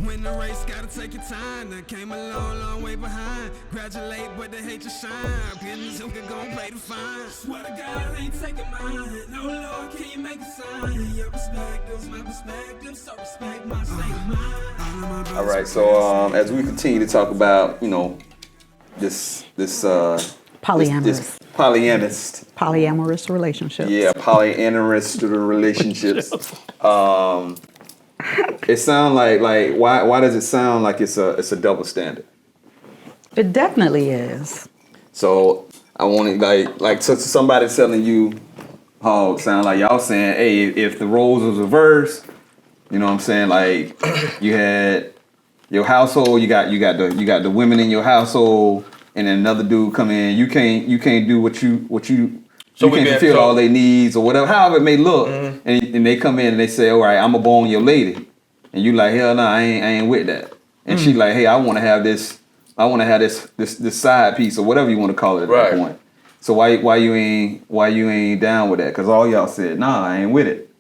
When the race gotta take your time, that came a long way behind. Graduate, but they hate your shine. Business who can gon' pay the fine. Swear to God, I ain't taking mine. No Lord, can you make a sign? Your perspective's my perspective, so respect my state of mind. All right, so as we continue to talk about, this Polyamorous. Polyamorous relationships. Yeah, polyamorous relationships. It sounds like why does it sound like it's a double standard? It definitely is. So I want to like somebody telling you, oh, sound like y'all saying, hey, if the roles was reversed, you know what I'm saying? Like you had your household, you got the women in your household, and then another dude come in. You can't do what you can't fulfill all their needs or whatever, however it may look. Mm-hmm. And they come in and they say, all right, I'm gonna bone your lady, and you like, hell no, I ain't with that. And she like, hey, I want to have this side piece or whatever you want to call it at that point. So why you ain't down with that? Because all y'all said, nah, I ain't with it.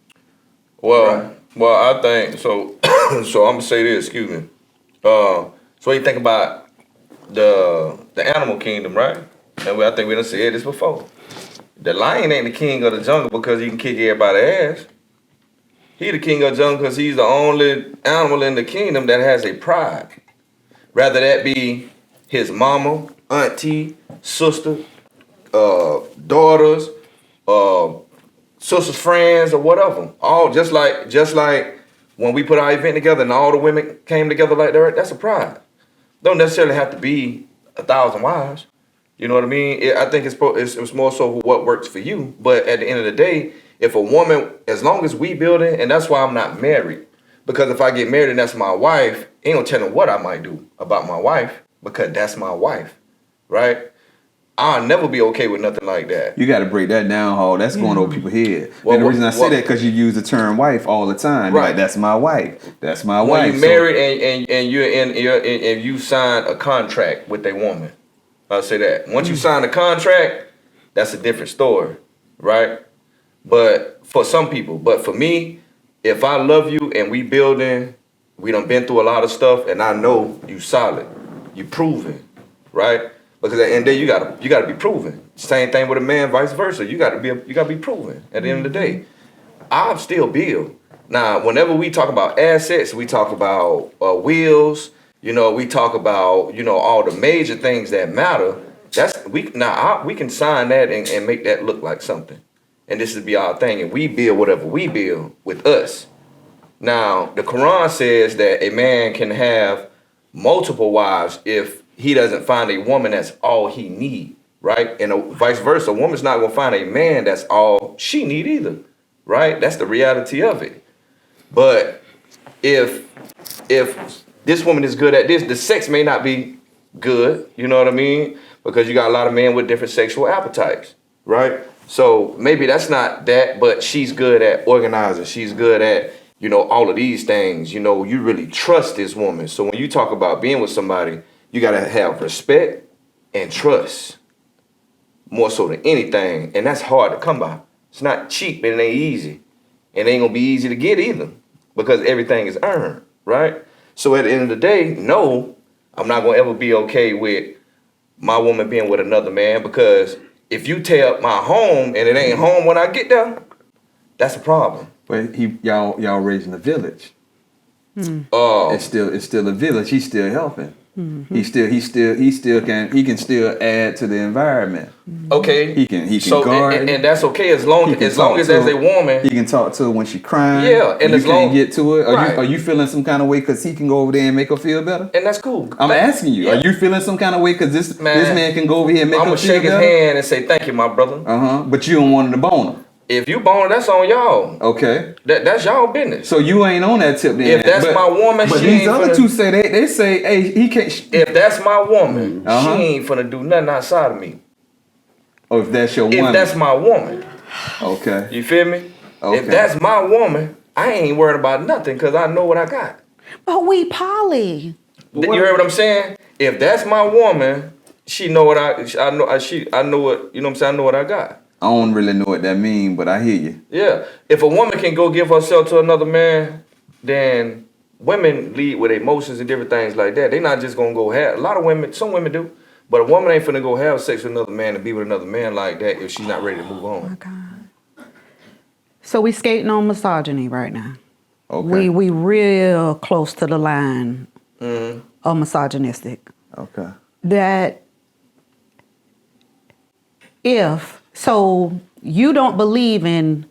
Well, I think so. So I'm gonna say this. Excuse me. So you think about the animal kingdom, right? And I think we done said this before. The lion ain't the king of the jungle because he can kick everybody's ass. He the king of the jungle because he's the only animal in the kingdom that has a pride. Rather that be his mama, auntie, sister, daughters, sister's friends, or whatever. All just like when we put our event together and all the women came together like that, that's a pride. Don't necessarily have to be 1,000 wives. You know what I mean? I think it's more so what works for you. But at the end of the day, if a woman, as long as we building, and that's why I'm not married. Because if I get married and that's my wife, ain't no telling what I might do about my wife because that's my wife, right? I'll never be okay with nothing like that. You got to break that down, Hall. That's going over people's head. Well, and the reason I say that because you use the term wife all the time. Right. Like, that's my wife. That's my wife. When you're married and you're and you sign a contract with a woman, I'll say that. Once you sign a contract, that's a different story, right? But for some people, but for me, if I love you and we building, we done been through a lot of stuff, and I know you solid, you proven, right? Because at the end of the day, you gotta be proven. Same thing with a man, vice versa. You gotta be proven. At the end of the day, I'm still build. Now, whenever we talk about assets, we talk about wheels. We talk about all the major things that matter. We can sign that and make that look like something. And this would be our thing, and we build whatever we build with us. Now, the Quran says that a man can have multiple wives if he doesn't find a woman that's all he need, right? And vice versa, a woman's not gonna find a man that's all she need either, right? That's the reality of it. But if this woman is good at this, the sex may not be good, you know what I mean? Because you got a lot of men with different sexual appetites, right? So maybe that's not that, but she's good at organizing. She's good at, all of these things. You really trust this woman. So when you talk about being with somebody, you got to have respect and trust more so than anything. And that's hard to come by. It's not cheap and it ain't easy. And it ain't going to be easy to get either because everything is earned, right? So at the end of the day, no, I'm not going to ever be okay with my woman being with another man because if you tear up my home and it ain't home when I get there, that's a problem. But y'all raising a village. It's still a village. He's still helping. Mm-hmm. He can still add to the environment. Okay. He can guard. And that's okay as long as there's a woman. He can talk to her when she's crying. Yeah, and you can't get to it. Right. Are you feeling some kind of way because he can go over there and make her feel better? And that's cool. I'm asking you. Yeah. Are you feeling some kind of way because this man can go over here and make her feel better? I'm gonna shake his hand and say thank you, my brother. But you don't want him to bone her. If you bone, that's on y'all. Okay. That's y'all business. So you ain't on that tip then. If that's my woman, but she these ain't other two say they say, hey, he can't. If that's my woman, she ain't finna do nothing outside of me. Or if that's your woman. If that's my woman. Okay. You feel me? Okay. If that's my woman, I ain't worried about nothing because I know what I got. But we poly. You heard what I'm saying? If that's my woman, she know what I know what, you know what I'm saying? I know what I got. I don't really know what that means, but I hear you. Yeah. If a woman can go give herself to another man, then women lead with emotions and different things like that. They're not just gonna go have. A lot of women, some women do, but a woman ain't finna go have sex with another man and be with another man like that if she's not ready to move on. Oh my God. So we skating on misogyny right now. Okay. We real close to the line of misogynistic. Okay. That so you don't believe in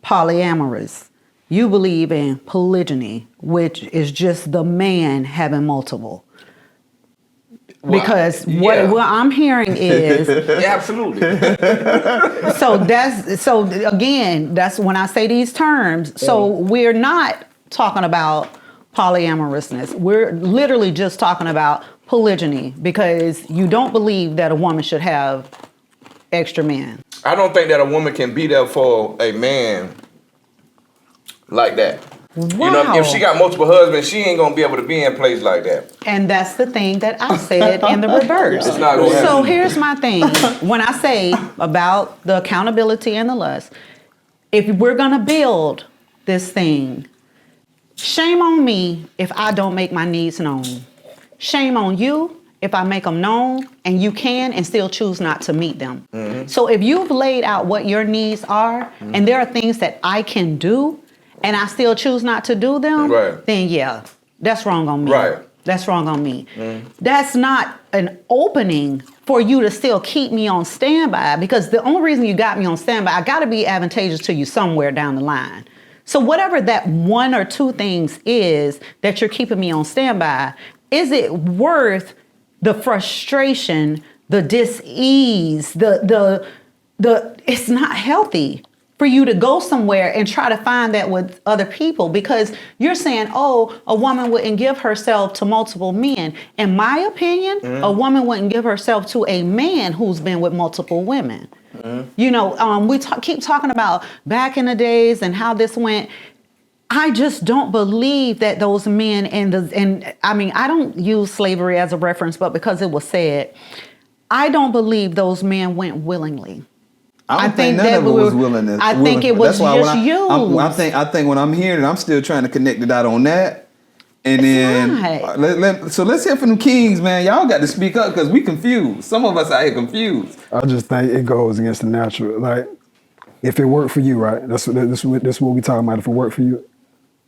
polyamorous, you believe in polygyny, which is just the man having multiple. Well, Because yeah. what I'm hearing is Yeah, absolutely. so again, that's when I say these terms. So we're not talking about polyamorousness. We're literally just talking about polygyny because you don't believe that a woman should have extra men. I don't think that a woman can be there for a man like that. Wow. You know, if she got multiple husbands, she ain't gonna be able to be in place like that. And that's the thing that I said in the reverse. It's not gonna happen. So here's my thing. When I say about the accountability and the lust, if we're gonna build this thing, shame on me if I don't make my needs known. Shame on you if I make them known and you can and still choose not to meet them. Mm-hmm. So if you've laid out what your needs are and there are things that I can do and I still choose not to do them, then yeah, that's wrong on me. Right. That's wrong on me. That's not an opening for you to still keep me on standby because the only reason you got me on standby, I got to be advantageous to you somewhere down the line. So whatever that one or two things is that you're keeping me on standby, is it worth the frustration, the dis-ease, the it's not healthy for you to go somewhere and try to find that with other people because you're saying, oh, a woman wouldn't give herself to multiple men. In my opinion, a woman wouldn't give herself to a man who's been with multiple women. You know, we keep talking about back in the days and how this went. I just don't believe that those men and I mean, I don't use slavery as a reference, but because it was said, I don't believe those men went willingly. I don't think none of it was willingness. I think it was just used. I think when I'm hearing it, I'm still trying to connect the dot on that. And then, so let's hear from the kings, man. Y'all got to speak up because we confused. Some of us out here confused. I just think it goes against the natural. Like, if it worked for you, right? That's what we talking about. If it worked for you,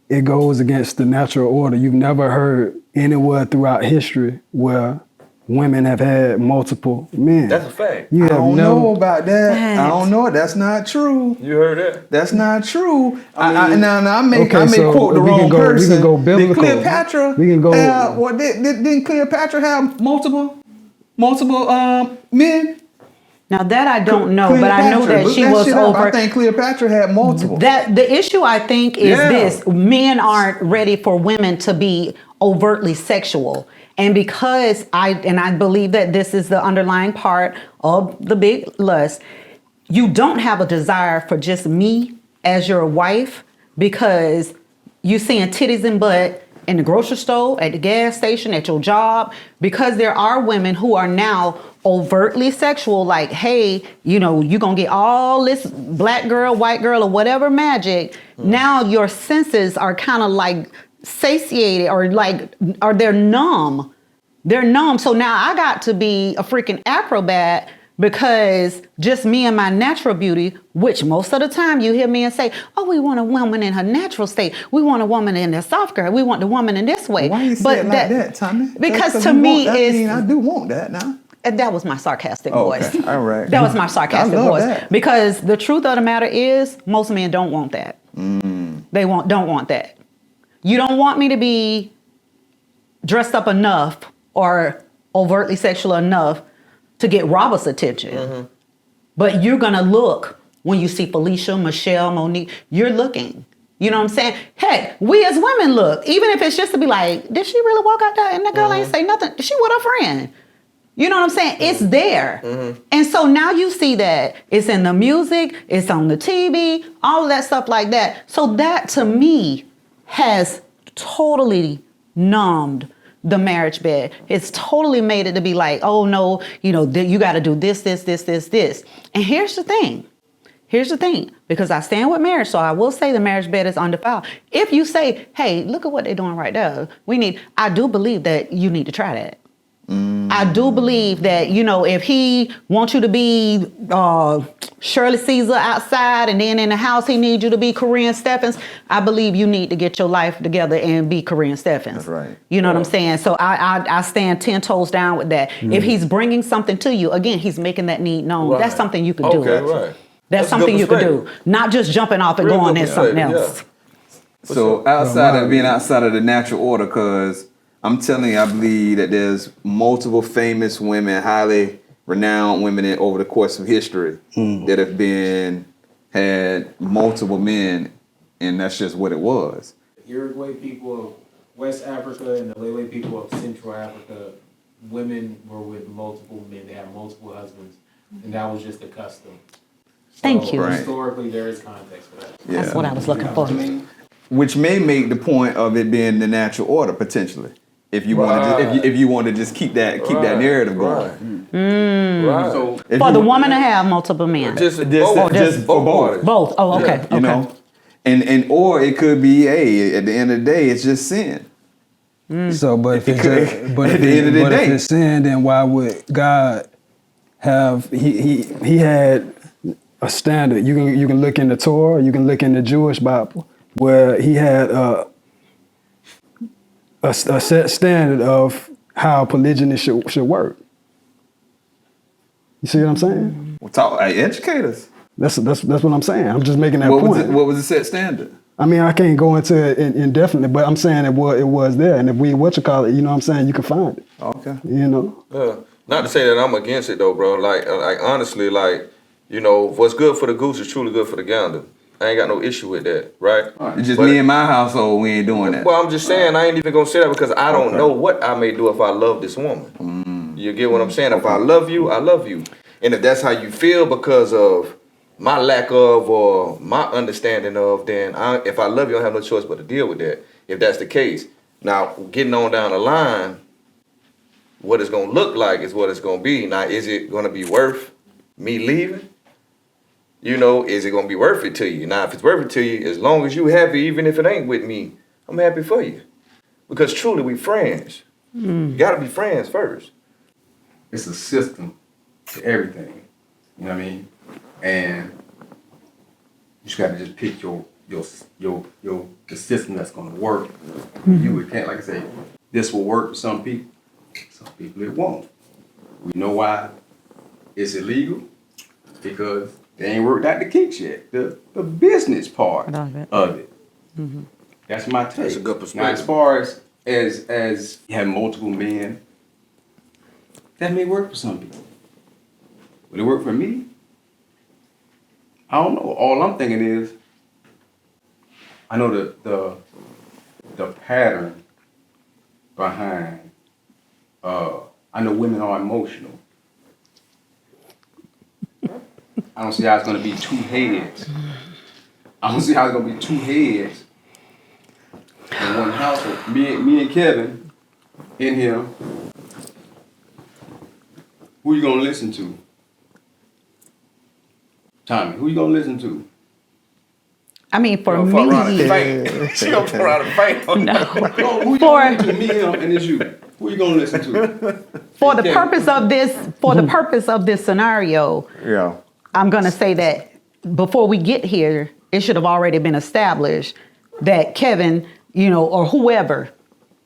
it goes against the natural order. You've never heard anywhere throughout history where women have had multiple men. That's a fact. I don't know about that. I don't know. That's not true. You heard that? That's not true. I may so quote the wrong person. We can go biblical. Did Cleopatra didn't Cleopatra have multiple men? Now that I don't know, but I know that she was over. I think Cleopatra had multiple. That the issue I think is this: men aren't ready for women to be overtly sexual, and because I believe that this is the underlying part of the big lust. You don't have a desire for just me as your wife because you seeing titties and butt in the grocery store, at the gas station, at your job, because there are women who are now overtly sexual, like, hey, you know, you're gonna get all this black girl, white girl, or whatever magic. Now your senses are kind of like satiated or they're numb. They're numb. So now I got to be a freaking acrobat because just me and my natural beauty, which most of the time you hear men say, oh, we want a woman in her natural state. We want a woman in the soft girl. We want the woman in this way. Why you say it like that, Tommy? Because to me, I do want that now. That was my sarcastic voice. Okay. All right. That was my sarcastic voice. That. Because the truth of the matter is, most men don't want that. They don't want that. You don't want me to be dressed up enough or overtly sexual enough to get Robert's attention. But you're going to look when you see Felicia, Michelle, Monique, you're looking. You know what I'm saying? Hey, we as women look, even if it's just to be like, did she really walk out there and that girl ain't say nothing? She with her friend. You know what I'm saying? It's there. And so now you see that it's in the music, it's on the TV, all of that stuff like that. So that to me has totally numbed the marriage bed. It's totally made it to be like, oh no, you know, you got to do this. And here's the thing. Here's the thing, because I stand with marriage, so I will say the marriage bed is undefiled. If you say, hey, look at what they're doing right there, I do believe that you need to try that. I do believe that, if he wants you to be Shirley Caesar outside and then in the house he needs you to be Korean Stephens, I believe you need to get your life together and be Korean Stephens. That's right. You know what I'm saying? So I stand 10 toes down with that. If he's bringing something to you, again, he's making that need known. Right. That's something you could do. Okay, right. That's something you could do. Not just jumping off and Real going good in something perspective, else. So outside of being outside of the natural order, because I'm telling you, I believe that there's multiple famous women, highly renowned women over the course of history that have had multiple men, and that's just what it was. The Uruguay people of West Africa and the Lele people of Central Africa, women were with multiple men. They had multiple husbands, and that was just the custom. Thank you. Right. Historically, there is context for that. Yeah. That's what I was looking for. Which may make the point of it being the natural order potentially. If you want to, if you want to just keep that narrative going. Right. So For the woman to have multiple men. Just for both. Both. Oh, okay. You know, and or it could be, hey, at the end of the day, it's just sin. So, but if It could- it's at the end of the day. if it's sin, then why would God have he had a standard? You can look in the Torah, you can look in the Jewish Bible, where he had a set standard of how polygyny should work. You see what I'm saying? Well, educate us. That's what I'm saying. I'm just making that What point. was the set standard? I mean, I can't go into it indefinitely, but I'm saying it was there, and if we you know what I'm saying, you can find it. Okay. You know. not to say that I'm against it though, bro. Like honestly, what's good for the goose is truly good for the gander. I ain't got no issue with that, right? It's just me and my household, we ain't doing that. Well, I'm just saying I ain't even gonna say that because I don't know what I may do if I love this woman. You get what I'm saying? If I love you, I love you. And if that's how you feel because of my lack of or my understanding of, then if I love you, I don't have no choice but to deal with that. If that's the case. Now, getting on down the line, what it's gonna look like is what it's gonna be. Now, is it gonna be worth me leaving? You know, is it gonna be worth it to you? Now, if it's worth it to you, as long as you happy, even if it ain't with me, I'm happy for you. Because truly, we friends. You gotta be friends first. It's a system to everything. You know what I mean? And you just gotta just pick the system that's gonna work. You would can't, like I say, this will work for some people it won't. We know why it's illegal, because they ain't worked out the kinks yet. The business part of it. That's my take. That's a good perspective. Now, as far as you have multiple men, that may work for some people. Will it work for me? I don't know. All I'm thinking is, I know the pattern behind. I know women are emotional. I don't see how it's gonna be two heads. I don't see how it's gonna be two heads in one household. Me and Kevin in here. Who you gonna listen to? Tommy, who you gonna listen to? I mean, for She me, gonna throw out a fight. no. Who you gonna listen to? Me, him, and it's you. Who you gonna listen to? For the purpose of this scenario, Yeah. I'm going to say that before we get here, it should have already been established that Kevin, or whoever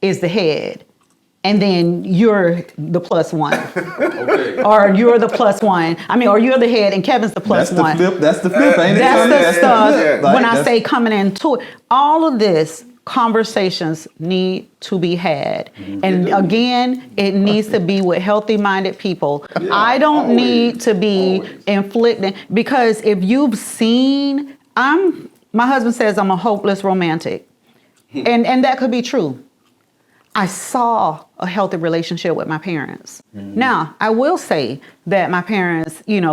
is the head. And then you're the plus one. Okay. Or you're the plus one. Or you're the head and Kevin's the plus one. That's the flip, ain't it? That's the stuff. Like, When I say coming into it, all of this conversations need to be had. And again, it needs to be with healthy-minded people. I don't need to be inflicting, because if you've seen, my husband says I'm a hopeless romantic. And that could be true. I saw a healthy relationship with my parents. Now, I will say that my parents, and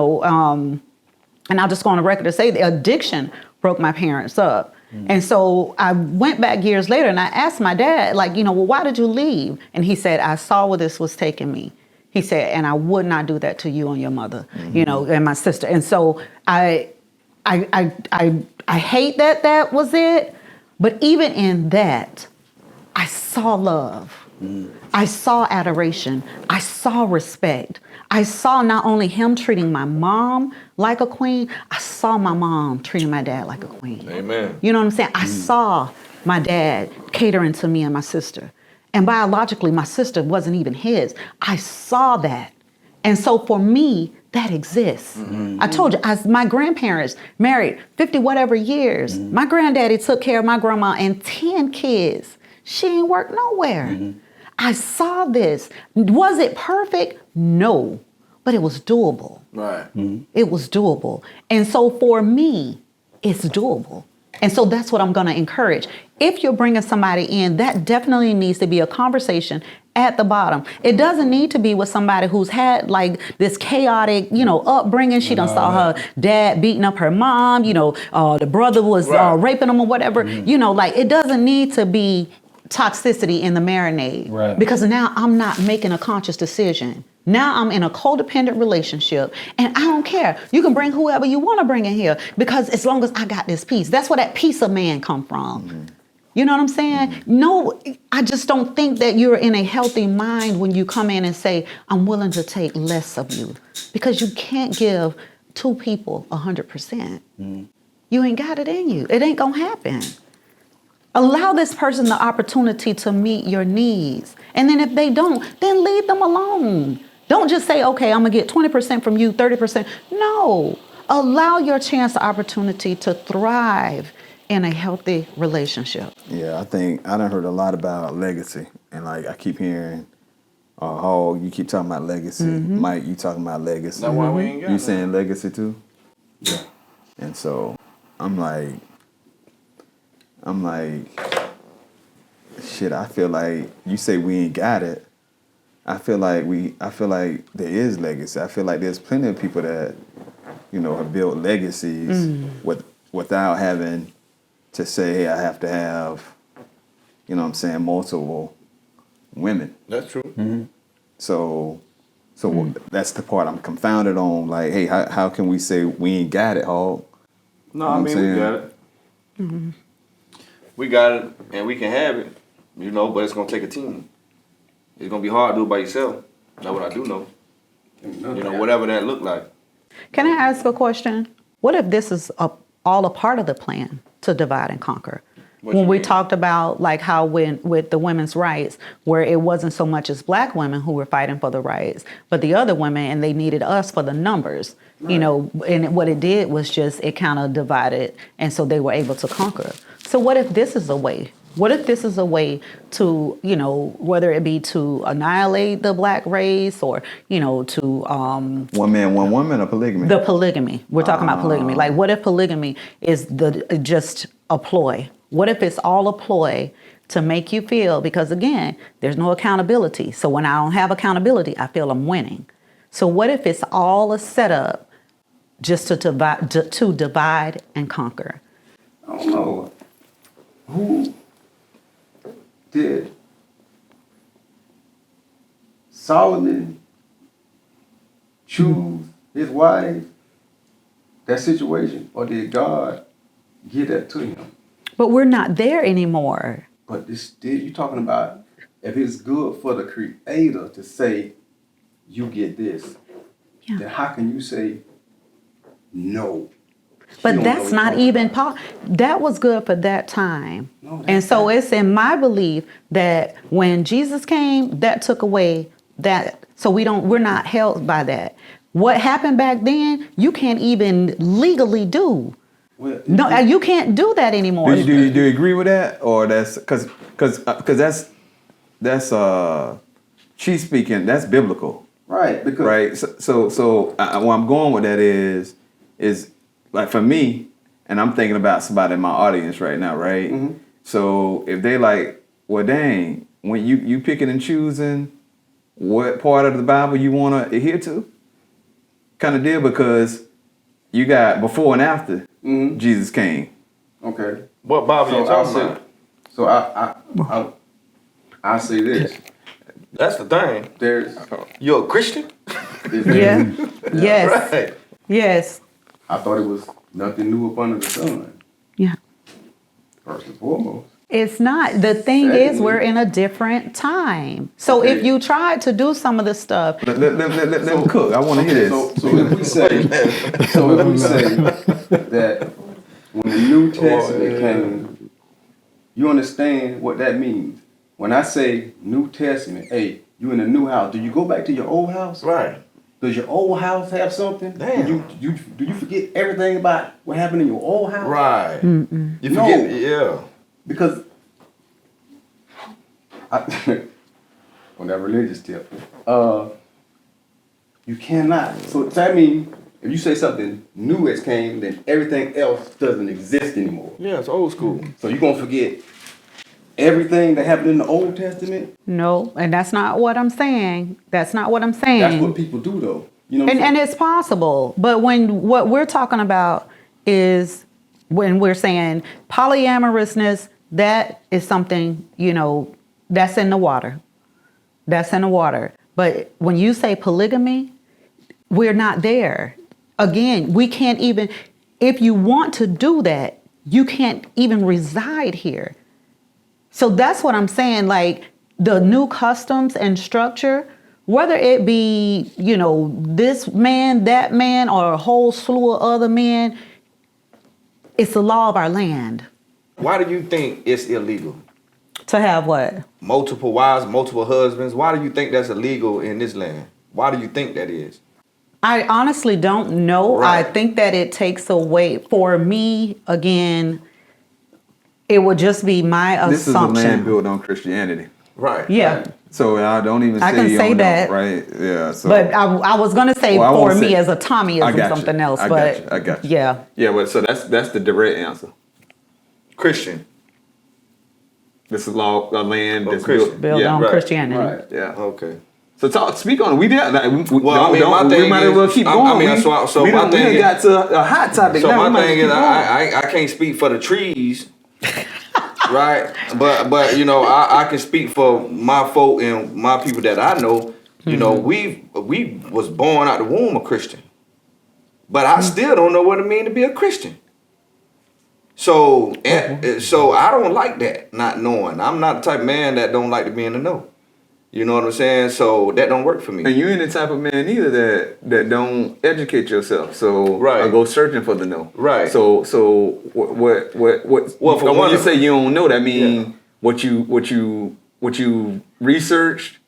I'll just go on the record to say the addiction broke my parents up. And so I went back years later and I asked my dad, well, why did you leave? And he said, I saw where this was taking me. He said, and I would not do that to you and your mother, and my sister. And so I I hate that was it, but even in that, I saw love. I saw adoration. I saw respect. I saw not only him treating my mom like a queen, I saw my mom treating my dad like a queen. Amen. You know what I'm saying? I saw my dad catering to me and my sister. And biologically, my sister wasn't even his. I saw that. And so for me, that exists. I told you, my grandparents married 50 whatever years. My granddaddy took care of my grandma and 10 kids. She ain't worked nowhere. I saw this. Was it perfect? No, but it was doable. Right. It was doable. And so for me, it's doable. And so that's what I'm going to encourage. If you're bringing somebody in, that definitely needs to be a conversation at the bottom. It doesn't need to be with somebody who's had like this chaotic, upbringing. She done saw her dad beating up her mom, the brother was raping them or whatever. Like it doesn't need to be toxicity in the marinade. Right. Because now I'm not making a conscious decision. Now I'm in a codependent relationship and I don't care. You can bring whoever you want to bring in here because as long as I got this peace, that's where that peace of man come from. You know what I'm saying? No, I just don't think that you're in a healthy mind when you come in and say, I'm willing to take less of you because you can't give two people 100%. You ain't got it in you. It ain't gonna happen. Allow this person the opportunity to meet your needs. And then if they don't, then leave them alone. Don't just say, okay, I'm gonna get 20% from you, 30%. No, allow your chance the opportunity to thrive in a healthy relationship. Yeah, I think I done heard a lot about legacy. And like I keep hearing, Hog, you keep talking about legacy. Mike, you talking about legacy. That's why we ain't got You none. saying legacy too? Yeah. And so I'm like, shit, I feel like you say we ain't got it. I feel like there is legacy. I feel like there's plenty of people that, have built legacies without having to say, hey, I have to have, multiple women. That's true. So that's the part I'm confounded on. Like, hey, how can we say we ain't got it, Hog? No, I mean, we got it. We got it, and we can have it, but it's going to take a team. It's going to be hard to do it by yourself. That's what I do know. Whatever that look like. Can I ask a question? What if this is all a part of the plan to divide and conquer? When we talked about like how with the women's rights, where it wasn't so much as black women who were fighting for the rights, but the other women, and they needed us for the numbers, and what it did was just, it kind of divided, and so they were able to conquer. So what if this is a way? What if this is a way to, whether it be to annihilate the black race or, to... one man, one woman, or polygamy? The polygamy. We're talking about polygamy. Like, what if polygamy is just a ploy? What if it's all a ploy to make you feel, because again, there's no accountability. So when I don't have accountability, I feel I'm winning. So what if it's all a setup just to divide and conquer? I don't know. Who did Solomon choose his wife, that situation, or did God give that to him? But we're not there anymore. But you're talking about if it's good for the Creator to say, you get this, then how can you say no? But that's not even that was good for that time. And so it's in my belief that when Jesus came, that took away that. So we're not held by that. What happened back then, you can't even legally do. Well, No, you can't do that anymore. Do you agree with that, or that's because that's she's speaking, that's biblical, right? Because right. So where I'm going with that is like for me, and I'm thinking about somebody in my audience right now, right? So if they like, well, dang, when you picking and choosing what part of the Bible you want to adhere to, kind of deal, because you got before and after Jesus came. Okay. What Bible you talking about? So I say this. That's the thing. You're a Christian? Yeah. Yes. Right. Yes. I thought it was nothing new up under the sun. Yeah. First and foremost. It's not. The thing is, Secondly- we're in a different time. So if Okay. you tried to do some of the stuff, Let me cook. I want to hear this. So if we say that when the New Testament came, you understand what that means. When I say New Testament, hey, you in a new house. Do you go back to your old house? Right. Does your old house have something? Damn. Do you forget everything about what happened in your old house? Right. You forget, No. yeah. Because on that religious tip, you cannot. So that means if you say something new has came, then everything else doesn't exist anymore. Yeah, it's old school. So you're gonna forget everything that happened in the Old Testament. no, and that's not what I'm saying. That's not what I'm saying. That's what people do, though. You know, what I'm And saying? it's possible, but when what we're talking about is when we're saying polyamorousness, that is something, that's in the water. That's in the water. But when you say polygamy, we're not there. Again, we can't even, if you want to do that, you can't even reside here. So that's what I'm saying, like the new customs and structure, whether it be, this man, that man, or a whole slew of other men, it's the law of our land. Why do you think it's illegal? To have what? Multiple wives, multiple husbands. Why do you think that's illegal in this land? Why do you think that is? I honestly don't know. Right. I think that it takes away, for me, again, it would just be my assumption. This is a land built on Christianity. Right. Yeah. So I don't even say I can you say don't know, that. right? Yeah. So, But I was going to say Well, I for won't me say- as a Tommyism I got you. something else. I but got you. I got you. Yeah. Yeah, but so that's the direct answer. Christian. This is law, a land Oh, that's Christian. Built yeah, on right. Christianity. Right. Yeah. Okay. So speak on it. We did. Like, Well, I mean, my we thing might as well is- keep I going. mean, so we my done thing is- got to a hot topic. So now. We my might thing as is, well keep going. I can't speak for the trees, right? But I can speak for my folk and my people that I know. We was born out the womb a Christian, but I still don't know what it means to be a Christian. So so I don't like that, not knowing. I'm not the type of man that don't like to be in the know. You know what I'm saying? So that don't work for me. And you ain't the type of man either that don't educate yourself. So Right. or go searching for the know. Right. So what? Well, for when one you of- say you don't know, that mean Yeah. what you researched,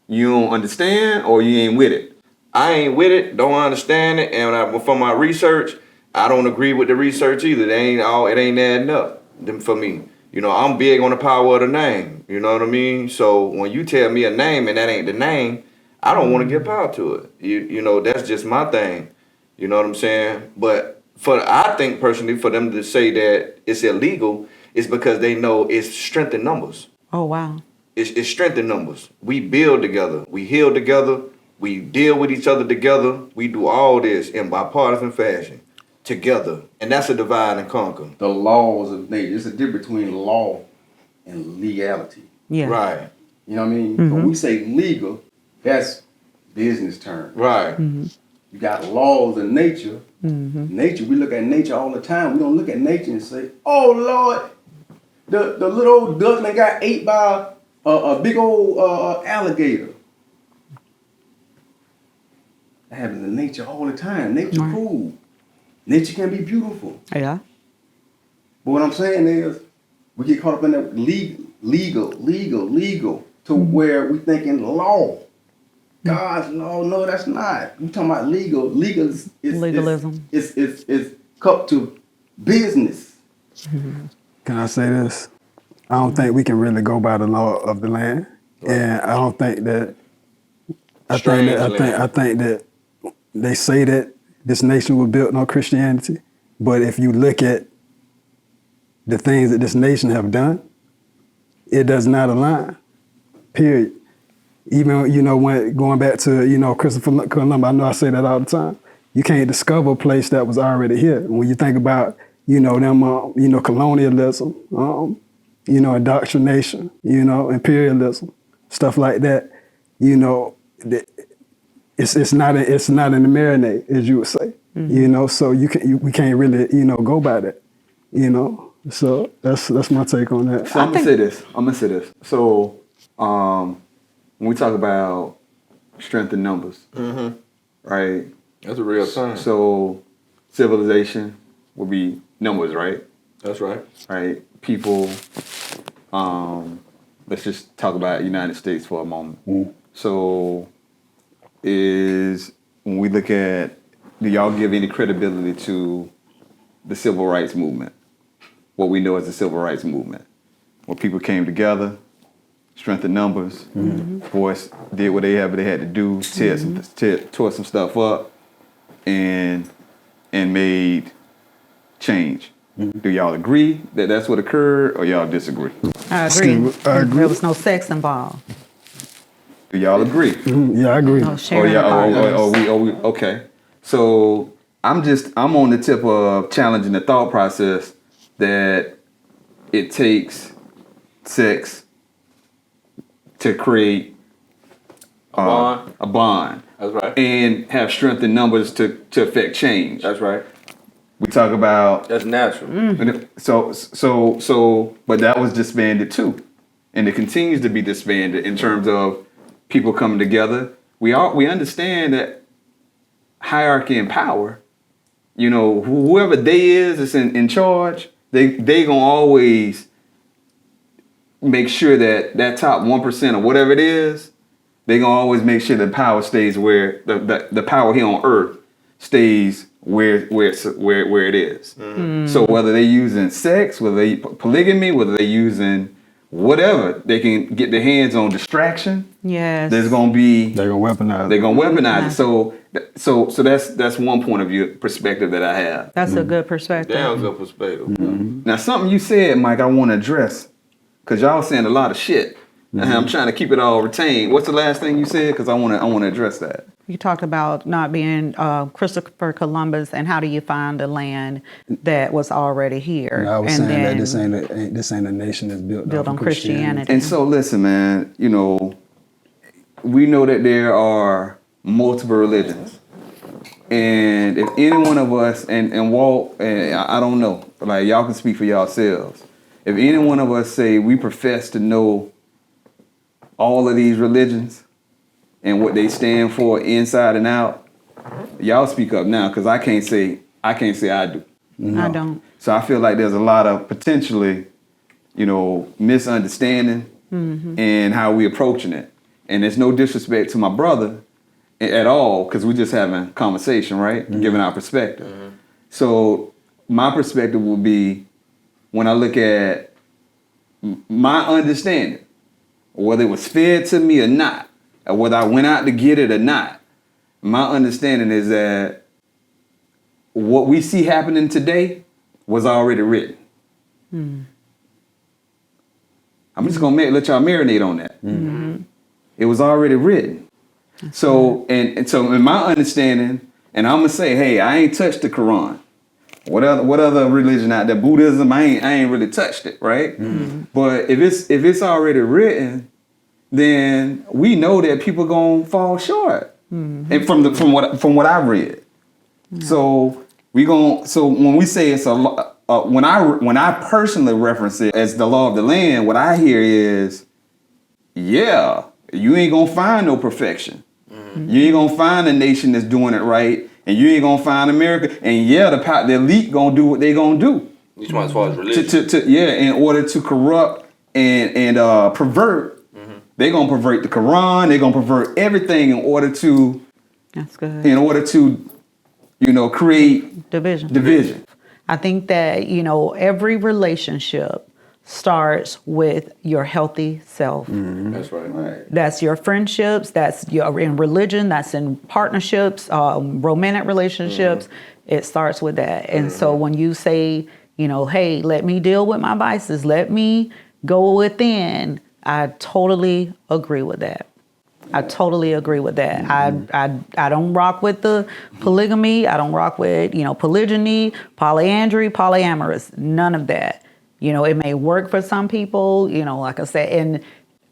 you don't understand, or you ain't with it. I ain't with it, don't understand it, and from my research, I don't agree with the research either. It ain't adding up for me. I'm big on the power of the name. You know what I mean? So when you tell me a name and that ain't the name, I don't want to give power to it. You know, that's just my thing. You know what I'm saying? But I think personally, for them to say that it's illegal, is because they know it's strength in numbers. Oh, wow. It's strength in numbers. We build together. We heal together. We deal with each other together. We do all this in bipartisan fashion together. And that's a divide and conquer. The laws of nature. There's a difference between law and legality. Yeah. Right. You know what I mean? When we say legal, that's business term. Right. You got laws of nature. Nature, we look at nature all the time. We don't look at nature and say, oh Lord, the little old duckling got ate by a big old alligator. That happens in nature all the time. Nature Right. cool. Nature can be beautiful. Yeah. But what I'm saying is, we get caught up in that legal to where we thinking law. God's law, no, that's not. We talking about legal. Legal is Legalism. It's cup to business. Can I say this? I don't think we can really go by the law of the land, and I don't think that. I think that they say that this nation was built on Christianity, but if you look at the things that this nation have done, it does not align. Period. Even when going back to Christopher Columbus, I know I say that all the time. You can't discover a place that was already here. When you think about them colonialism, indoctrination, imperialism, stuff like that. it's not in the marinade, as you would say. You know, so we can't really, you know, go by that. You know, so that's my take on that. So I'm gonna say this. So when we talk about strength in numbers, right? That's a real sign. So civilization will be numbers, right? That's right. Right. People. Let's just talk about United States for a moment. So when we look at, do y'all give any credibility to the civil rights movement? What we know as the civil rights movement, where people came together, strength in numbers, voice, did whatever they had to do, tore some stuff up, and made change. Do y'all agree that that's what occurred, or y'all disagree? I agree. There was no sex involved. Do y'all agree? Yeah, I agree. No sharing of partners. Okay. So I'm on the tip of challenging the thought process that it takes sex to create a bond. That's right. And have strength in numbers to affect change. That's right. We talk about That's natural. but that was disbanded too, and it continues to be disbanded in terms of people coming together. We understand that hierarchy and power. You know, whoever they is that's in charge, they gonna always make sure that top 1% or whatever it is, they gonna always make sure the power stays where the power here on earth stays where it is. So whether they using sex, whether they polygamy, whether they using whatever, they can get their hands on distraction. Yes. They're gonna weaponize it. So that's one point of view perspective that I have. That's a good perspective. Damn good perspective. Now something you said, Mike, I want to address, because y'all saying a lot of shit. And I'm trying to keep it all retained. What's the last thing you said? Because I want to address that. You talked about not being Christopher Columbus, and how do you find a land that was already here? And I was and saying that this ain't a nation that's built on Christianity. And so listen, man, you know, we know that there are multiple religions. And if any one of us, and Walt, and I don't know, like y'all can speak for yourselves. If any one of us say we profess to know all of these religions and what they stand for inside and out, y'all speak up now, because I can't say I do. No. I don't. So I feel like there's a lot of potentially, you know, misunderstanding in how we approaching it. And there's no disrespect to my brother at all, because we're just having conversation, right? Giving our perspective. So my perspective would be, when I look at my understanding, whether it was fed to me or not, or whether I went out to get it or not, my understanding is that what we see happening today was already written. I'm just gonna let y'all marinate on that. It was already written. So and so in my understanding, and I'm gonna say, hey, I ain't touched the Quran. What other religion out there? Buddhism, I ain't really touched it, right? But if it's already written, then we know that people gonna fall short. And from what I've read. So when we say it's a when I personally reference it as the law of the land, what I hear is, yeah, you ain't gonna find no perfection. You ain't gonna find a nation that's doing it right, and you ain't gonna find America. And yeah, the elite gonna do what they gonna do. You talking as far as religion? In order to corrupt and pervert, they gonna pervert the Quran. They gonna pervert everything in order to. That's good. In order to, you know, create division. I think that, you know, every relationship starts with your healthy self. That's right. That's your friendships, that's your in religion, that's in partnerships, romantic relationships. It starts with that. And so when you say, you know, hey, let me deal with my vices, let me go within, I totally agree with that. I totally agree with that. I don't rock with the polygamy. I don't rock with, you know, polygyny, polyandry, polyamorous, none of that. You know, it may work for some people, you know, like I said, and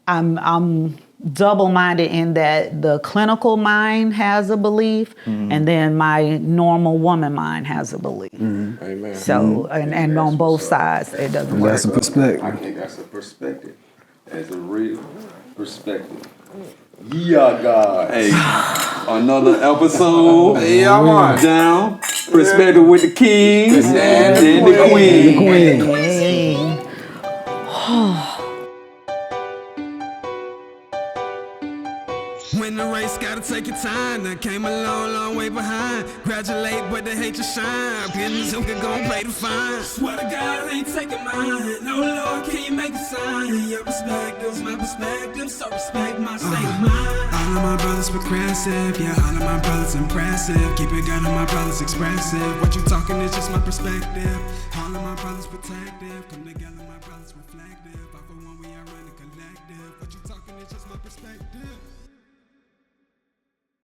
I'm double-minded in that the clinical mind has a belief, and then my normal woman mind has a belief. Amen. So, and on both sides, it doesn't work. That's a perspective. I think that's a perspective. That's a real perspective. Yeah, God. Hey, another episode. Yeah, man. Down. Perspective with the kings and then the The queen. queen. Hey. When the race gotta take your time, I came a long, long way behind. Graduate, but they hate your shine. Business who can gon' pay the fine. Swear to God, I ain't taking mine. No Lord, can you make a sign? Your perspective's my perspective, so respect my state of mind. All of my brothers progressive, yeah, all of my brothers impressive. Keep it gun on my brothers expressive. What you talking is just my perspective. All of my brothers protective, come together, my brothers reflective. All for one, we are running collective. What you talking is just my perspective.